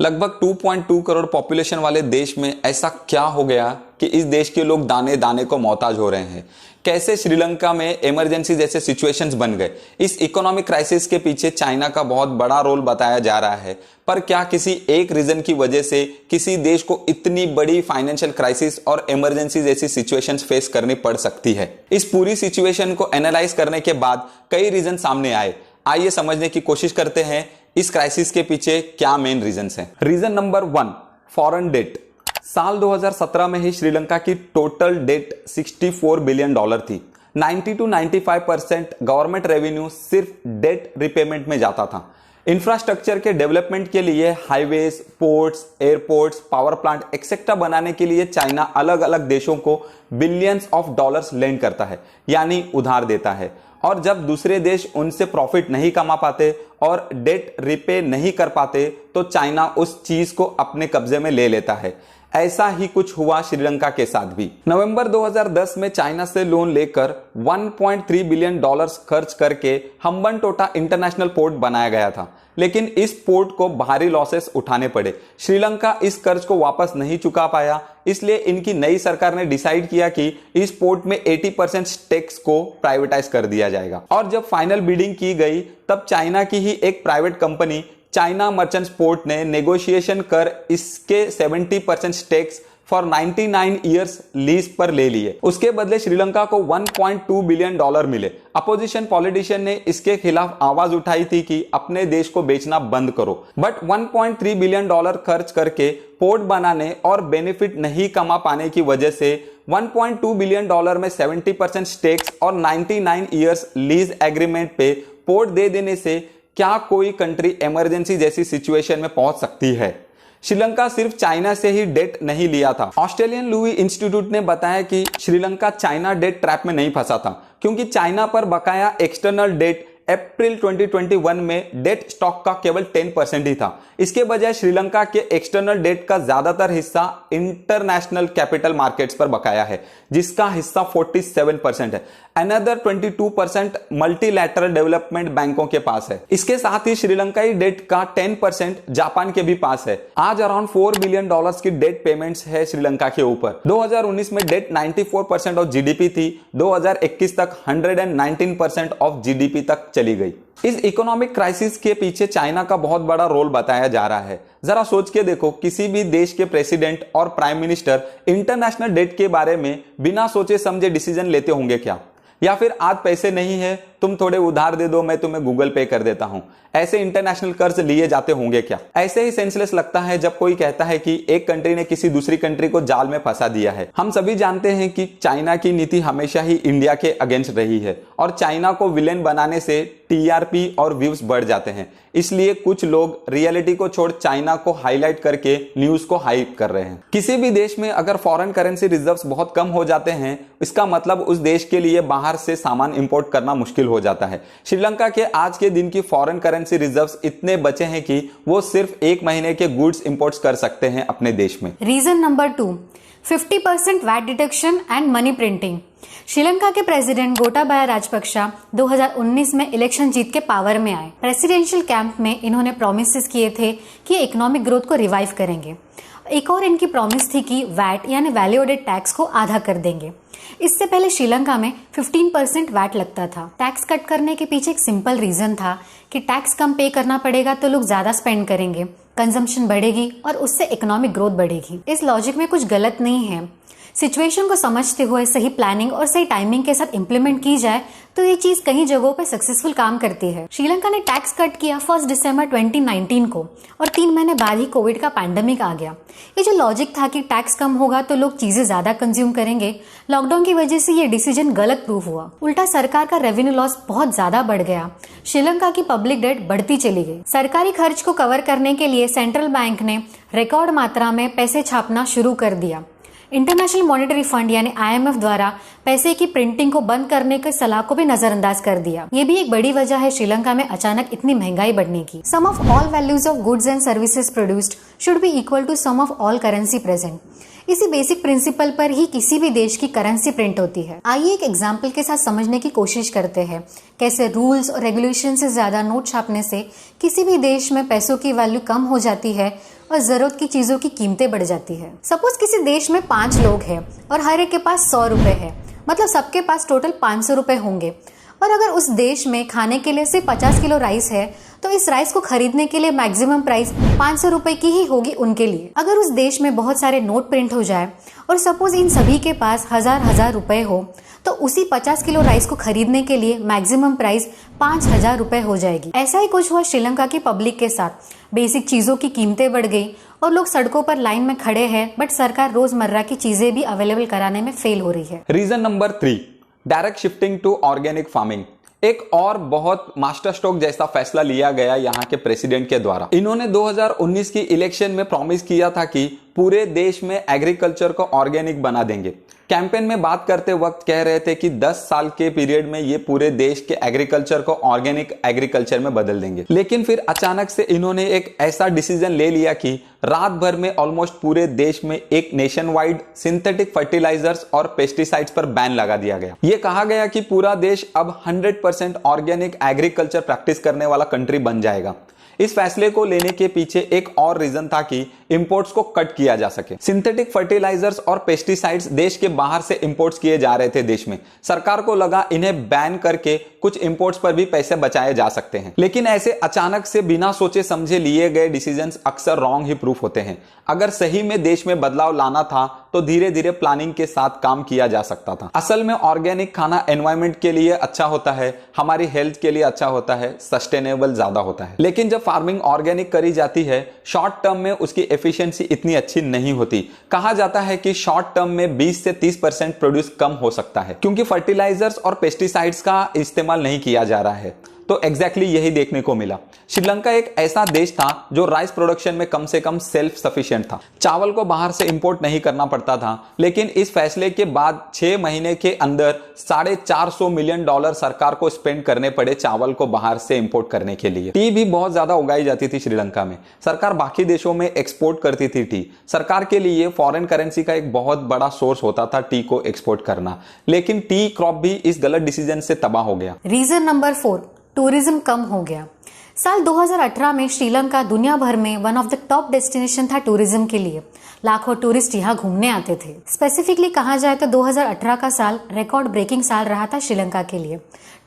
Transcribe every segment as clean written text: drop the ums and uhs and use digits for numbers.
लगभग 2.2 करोड़ पॉपुलेशन वाले देश में ऐसा क्या हो गया कि इस देश के लोग दाने दाने को मोहताज हो रहे हैं। कैसे श्रीलंका में इमरजेंसी जैसे सिचुएशंस बन गए। इस इकोनॉमिक क्राइसिस के पीछे चाइना का बहुत बड़ा रोल बताया जा रहा है, पर क्या किसी एक रीजन की वजह से किसी देश को इतनी बड़ी फाइनेंशियल क्राइसिस और इमरजेंसी जैसी सिचुएशंस फेस करनी पड़ सकती है। इस पूरी सिचुएशन को एनालाइज करने के बाद कई रीजन सामने आए। आइए समझने की कोशिश करते हैं इस क्राइसिस के पीछे क्या मेन रीजंस हैं। Reason number 1, foreign debt. साल 2017 में ही श्रीलंका की टोटल डेट $64 बिलियन थी। 90 to 95% गवर्नमेंट रेवेन्यू सिर्फ डेट रिपेमेंट में जाता था। इंफ्रास्ट्रक्चर के डेवलपमेंट के लिए highways, ports, airports, power plant etcetera बनाने के लिए चाइना अलग अलग देशों को बिलियंस ऑफ डॉलर्स लेंड करता है, यानी उधार देता है। और जब दूसरे देश उनसे प्रॉफिट नहीं कमा पाते और डेट रिपे नहीं कर पाते तो चाइना उस चीज को अपने कब्जे में ले लेता है। ऐसा ही कुछ हुआ श्रीलंका के साथ भी। नवंबर 2010 में चाइना से लोन लेकर $1.3 बिलियन खर्च करके हम्बनटोटा इंटरनेशनल पोर्ट बनाया गया था, लेकिन इस पोर्ट को भारी लॉसेस उठाने पड़े। श्रीलंका इस कर्ज को वापस नहीं चुका पाया, इसलिए इनकी नई सरकार ने डिसाइड किया कि इस पोर्ट में 80% स्टेक्स को प्राइवेटाइज कर दिया जाएगा। और जब फाइनल बिडिंग की गई तब चाइना की ही एक private company China merchants port ने नेगोशिएशन कर इसके 70% स्टेक्स फॉर 99 ईयर्स लीज पर ले लिए। उसके बदले श्रीलंका को $1.2 बिलियन मिले। अपोजिशन पॉलिटिशियन ने इसके खिलाफ आवाज उठाई थी कि अपने देश को बेचना बंद करो, बट $1.3 बिलियन खर्च करके पोर्ट बनाने और बेनिफिट नहीं कमा पाने की वजह से $1.2 बिलियन में 70% स्टेक्स और 99 ईयर्स लीज एग्रीमेंट पे पोर्ट दे देने से क्या कोई कंट्री इमरजेंसी जैसी सिचुएशन में पहुंच सकती है। श्रीलंका सिर्फ चाइना से ही डेट नहीं लिया था। ऑस्ट्रेलियन लुई इंस्टीट्यूट ने बताया कि श्रीलंका चाइना डेट ट्रैप में नहीं फंसा था, क्योंकि चाइना पर बकाया एक्सटर्नल डेट अप्रैल 2021 में डेट स्टॉक का केवल 10% ही था। इसके बजाय श्रीलंका के एक्सटर्नल डेट का ज्यादातर हिस्सा इंटरनेशनल कैपिटल मार्केट्स पर बकाया है, जिसका हिस्सा 47% है। अनदर 22% मल्टीलैटरल डेवलपमेंट बैंकों के पास है। इसके साथ ही श्रीलंकाई डेट का 10% जापान के भी पास है। आज अराउंड $4 बिलियन की डेट पेमेंट्स है श्रीलंका के ऊपर। 2019 में डेट 94% ऑफ जीडीपी थी, 2021 तक 119% ऑफ जीडीपी तक चली गई। इस इकोनॉमिक क्राइसिस के पीछे चाइना का बहुत बड़ा रोल बताया जा रहा है। जरा सोच के देखो, किसी भी देश के प्रेसिडेंट और प्राइम मिनिस्टर इंटरनेशनल डेट के बारे में बिना सोचे समझे डिसीजन लेते होंगे क्या? या फिर आज पैसे नहीं है, तुम थोड़े उधार दे दो, मैं तुम्हें गूगल पे कर देता हूं, ऐसे इंटरनेशनल कर्ज लिए जाते होंगे क्या? ऐसे ही सेंसलेस लगता है जब कोई कहता है कि एक कंट्री ने किसी दूसरी कंट्री को जाल में फंसा दिया है। हम सभी जानते हैं कि चाइना की नीति हमेशा ही इंडिया के अगेंस्ट रही है और चाइना को विलेन बनाने से टीआरपी और व्यूज बढ़ जाते हैं। इसलिए कुछ लोग रियलिटी को छोड़ चाइना को हाईलाइट करके न्यूज को हाइप कर रहे हैं। किसी भी देश में अगर फॉरेन करेंसी रिजर्व्स बहुत कम हो जाते हैं, इसका मतलब उस देश के लिए बाहर से सामान इंपोर्ट करना मुश्किल हो जाता है। श्रीलंका के आज के दिन की फॉरेन करेंसी रिजर्व्स इतने बचे हैं कि वो सिर्फ 1 महीने के गुड्स इंपोर्ट कर सकते हैं अपने देश में। Reason number 2, 50% VAT deduction and money printing. Sri Lanka के प्रेसिडेंट गोटाबाया राजपक्षे 2019 में इलेक्शन जीत के पावर में आए। प्रेसिडेंशियल कैंप में इन्होंने प्रॉमिसेस किए थे कि इकोनॉमिक ग्रोथ को रिवाइव करेंगे। एक और इनकी प्रॉमिस थी कि वैट यानी वैल्यू एडेड टैक्स को आधा कर देंगे। इससे पहले श्रीलंका में 15% वैट लगता था। टैक्स कट करने के पीछे एक सिंपल रीजन था कि टैक्स कम पे करना पड़ेगा तो लोग ज्यादा स्पेंड करेंगे, कंजम्पशन बढ़ेगी और उससे इकोनॉमिक ग्रोथ बढ़ेगी। इस लॉजिक में कुछ गलत नहीं है। सिचुएशन को समझते हुए सही प्लानिंग और सही टाइमिंग के साथ इम्प्लीमेंट की जाए तो ये चीज कई जगहों पे सक्सेसफुल काम करती है। श्रीलंका ने टैक्स कट किया 1 दिसंबर 2019 को और 3 महीने बाद ही कोविड का पैंडेमिक आ गया। ये जो लॉजिक था कि टैक्स कम होगा तो लोग चीजें ज्यादा कंज्यूम करेंगे, लॉकडाउन की वजह से ये डिसीजन गलत प्रूव हुआ। उल्टा सरकार का रेवेन्यू लॉस बहुत ज्यादा बढ़ गया। श्रीलंका की पब्लिक डेट बढ़ती चली गई। सरकारी खर्च को कवर करने के लिए सेंट्रल बैंक ने रिकॉर्ड मात्रा में पैसे छापना शुरू कर दिया। इंटरनेशनल मॉनेटरी फंड यानी IMF द्वारा पैसे की प्रिंटिंग को बंद करने की सलाह को भी नजरअंदाज कर दिया। ये भी एक बड़ी वजह है श्रीलंका में अचानक इतनी महंगाई बढ़ने की। Sum of all values of goods and services produced should be equal to sum of all currency present. इसी बेसिक प्रिंसिपल पर ही किसी भी देश की करेंसी प्रिंट होती है। आइए एक एग्जाम्पल के साथ समझने की कोशिश करते हैं कैसे रूल्स और रेगुलेशन से ज्यादा नोट छापने से किसी भी देश में पैसों की वैल्यू कम हो जाती है और जरूरत की चीजों की कीमतें बढ़ जाती है। सपोज किसी देश में 5 लोग हैं और हर एक के पास 100 रुपए है, मतलब सबके पास टोटल 500 रुपए होंगे। और अगर उस देश में खाने के लिए सिर्फ 50 किलो राइस है तो इस राइस को खरीदने के लिए मैक्सिमम प्राइस 500 रुपए की ही होगी उनके लिए। अगर उस देश में बहुत सारे नोट प्रिंट हो जाए और सपोज इन सभी के पास हजार रुपए हो तो उसी 50 किलो राइस को खरीदने के लिए मैक्सिमम प्राइस 5000 रुपए हो जाएगी। ऐसा ही कुछ हुआ श्रीलंका की पब्लिक के साथ। बेसिक चीजों की कीमतें बढ़ गई और लोग सड़कों पर लाइन में खड़े हैं, बट सरकार रोजमर्रा की चीजें भी अवेलेबल कराने में फेल हो रही है। Reason number 3, direct shifting to organic farming. एक और बहुत मास्टर स्ट्रोक जैसा फैसला लिया गया यहाँ के प्रेसिडेंट के द्वारा। इन्होंने 2019 की इलेक्शन में प्रॉमिस किया था कि पूरे देश में एग्रीकल्चर को ऑर्गेनिक बना देंगे। कैंपेन में बात करते वक्त कह रहे थे कि 10 साल के पीरियड में ये पूरे देश के एग्रीकल्चर को ऑर्गेनिक एग्रीकल्चर में बदल देंगे। लेकिन फिर अचानक से इन्होंने एक ऐसा डिसीजन ले लिया कि रात भर में ऑलमोस्ट पूरे देश में एक नेशन वाइड सिंथेटिक फर्टिलाइजर्स और पेस्टिसाइड्स पर बैन लगा दिया गया। ये कहा गया कि पूरा देश अब 100% ऑर्गेनिक एग्रीकल्चर प्रैक्टिस करने वाला कंट्री बन जाएगा। इस फैसले को लेने के पीछे एक और रीजन था कि इंपोर्ट्स को कट किया जा सके। सिंथेटिक फर्टिलाइजर्स और पेस्टिसाइड्स देश के बाहर से इंपोर्ट्स किए जा रहे थे देश में। सरकार को लगा इन्हें बैन करके कुछ इंपोर्ट्स पर भी पैसे बचाए जा सकते हैं। लेकिन ऐसे अचानक से बिना सोचे समझे लिए गए डिसीजंस अक्सर रॉन्ग ही प्रूफ होते हैं। अगर सही में देश में बदलाव लाना था तो धीरे धीरे प्लानिंग के साथ काम किया जा सकता था। असल में ऑर्गेनिक खाना एनवायरमेंट के लिए अच्छा होता है, हमारी हेल्थ के लिए अच्छा होता है, सस्टेनेबल ज्यादा होता है। लेकिन जब फार्मिंग ऑर्गेनिक करी जाती है शॉर्ट टर्म में उसकी एफिशिएंसी इतनी अच्छी नहीं होती। कहा जाता है कि शॉर्ट टर्म में 20 से 30% प्रोड्यूस कम हो सकता है क्योंकि फर्टिलाइजर्स और पेस्टिसाइड्स का इस्तेमाल नहीं किया जा रहा है। तो एग्जैक्टली यही देखने को मिला। श्रीलंका एक ऐसा देश था जो राइस प्रोडक्शन में कम से कम सेल्फ सफिशिएंट था। चावल को बाहर से इंपोर्ट नहीं करना पड़ता था। लेकिन इस फैसले के बाद 6 महीने के अंदर $450 मिलियन सरकार को स्पेंड करने पड़े चावल को बाहर से इंपोर्ट करने के लिए। टी भी बहुत ज्यादा उगाई जाती थी श्रीलंका में। सरकार बाकी देशों में एक्सपोर्ट करती थी टी। सरकार के लिए फॉरेन करेंसी का एक बहुत बड़ा सोर्स होता था टी को एक्सपोर्ट करना। लेकिन टी क्रॉप भी इस गलत डिसीजन से तबाह हो गया। रीजन नंबर 4, टूरिज्म कम हो गया। साल 2018 में श्रीलंका दुनिया भर में one of the top destination था टूरिज्म के लिए। लाखों टूरिस्ट यहाँ घूमने आते थे। स्पेसिफिकली कहा जाए तो 2018 का साल रिकॉर्ड ब्रेकिंग साल रहा था श्रीलंका के लिए।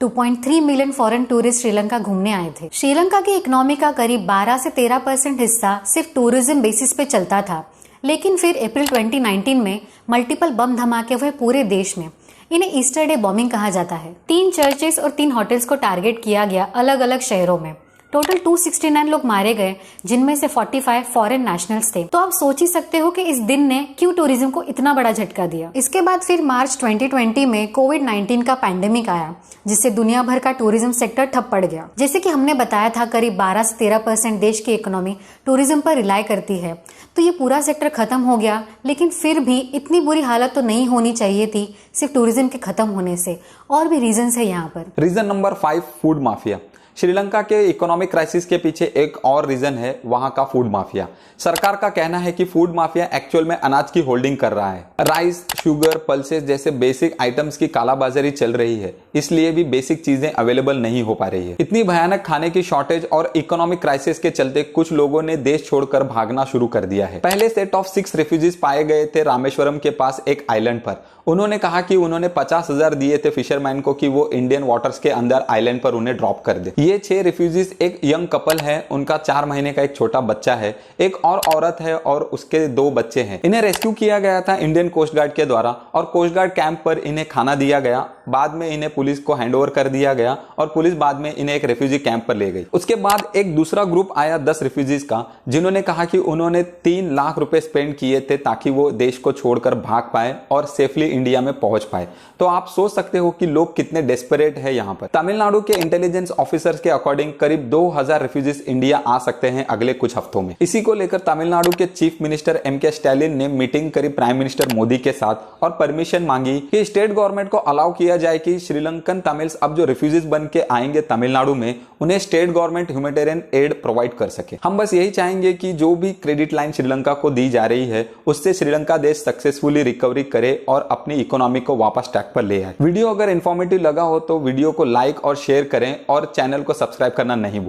2.3 मिलियन फॉरेन टूरिस्ट श्रीलंका घूमने आए थे। श्रीलंका की इकोनॉमी का करीब 12 से 13% हिस्सा सिर्फ टूरिज्म बेसिस पे चलता था। लेकिन फिर अप्रैल 2019 में मल्टीपल बम धमाके हुए पूरे देश में। इन्हें ईस्टर डे बॉम्बिंग कहा जाता है। 3 चर्चेस और 3 होटल्स को टारगेट किया गया अलग अलग शहरों में। टोटल 269 लोग मारे गए, जिनमें से 45 फॉरेन नेशनल्स थे। तो आप सोच ही सकते हो कि इस दिन ने क्यों टूरिज्म को इतना बड़ा झटका दिया। इसके बाद फिर मार्च 2020 में कोविड-19 का पैंडेमिक आया, जिससे दुनिया भर का टूरिज्म सेक्टर ठप पड़ गया। जैसे कि हमने बताया था, करीब 12 से 13% देश की इकोनॉमी टूरिज्म पर रिलाई करती है। तो ये पूरा सेक्टर खत्म हो गया। लेकिन फिर भी इतनी बुरी हालत तो नहीं होनी चाहिए थी सिर्फ टूरिज्म के खत्म होने से। और भी रीजन है यहाँ पर। Reason number 5, food mafia. Sri Lanka के इकोनॉमिक क्राइसिस के पीछे एक और रीजन है वहां का फूड माफिया। सरकार का कहना है कि फूड माफिया एक्चुअल में अनाज की होल्डिंग कर रहा है। राइस, शुगर, पल्सेस जैसे बेसिक आइटम्स की कालाबाजारी चल रही है, इसलिए भी बेसिक चीजें अवेलेबल नहीं हो पा रही है। इतनी भयानक खाने की शॉर्टेज और इकोनॉमिक क्राइसिस के चलते कुछ लोगों ने देश छोड़कर भागना शुरू कर दिया है। पहले सेट ऑफ 6 रेफ्यूजीज पाए गए थे रामेश्वरम के पास एक आइलैंड पर। उन्होंने कहा कि उन्होंने 50,000 दिए थे फिशरमैन को कि वो इंडियन वाटर्स के अंदर आइलैंड पर उन्हें ड्रॉप कर दे। ये 6 रिफ्यूजीज एक यंग कपल है, उनका 4 महीने का एक छोटा बच्चा है, एक और औरत है और उसके 2 बच्चे हैं। इन्हें रेस्क्यू किया गया था इंडियन कोस्ट गार्ड के द्वारा और कोस्ट गार्ड कैंप पर इन्हें खाना दिया गया। बाद में इन्हें पुलिस को हैंडओवर कर दिया गया और पुलिस बाद में इन्हें एक रेफ्यूजी कैंप पर ले गई। उसके बाद एक दूसरा ग्रुप आया 10 रिफ्यूजीज का, जिन्होंने कहा कि उन्होंने 3 लाख रुपए स्पेंड किए थे ताकि वो देश को छोड़कर भाग पाए और सेफली इंडिया में पहुंच पाए। तो आप सोच सकते हो कि लोग कितने डेस्परेट है यहाँ पर। तमिलनाडु के इंटेलिजेंस ऑफिसर्स के अकॉर्डिंग करीब 2000 रिफ्यूजीज इंडिया आ सकते हैं अगले कुछ हफ्तों में। इसी को लेकर तमिलनाडु के चीफ मिनिस्टर MK स्टैलिन ने मीटिंग करी प्राइम मिनिस्टर मोदी के साथ और परमिशन मांगी कि स्टेट गवर्नमेंट को अलाउ किया जाए कि श्रीलंकन तमिल्स अब जो रिफ्यूजीज बन के आएंगे तमिलनाडु में, उन्हें state government humanitarian aid provide कर सके। हम बस यही चाहेंगे कि जो भी क्रेडिट लाइन श्रीलंका को दी जा रही है उससे श्रीलंका देश सक्सेसफुली रिकवरी करे और अपनी इकोनॉमी को वापस ट्रैक पर ले आए। वीडियो अगर इन्फॉर्मेटिव लगा हो तो वीडियो को लाइक और शेयर करें और चैनल को सब्सक्राइब करना नहीं भूलें।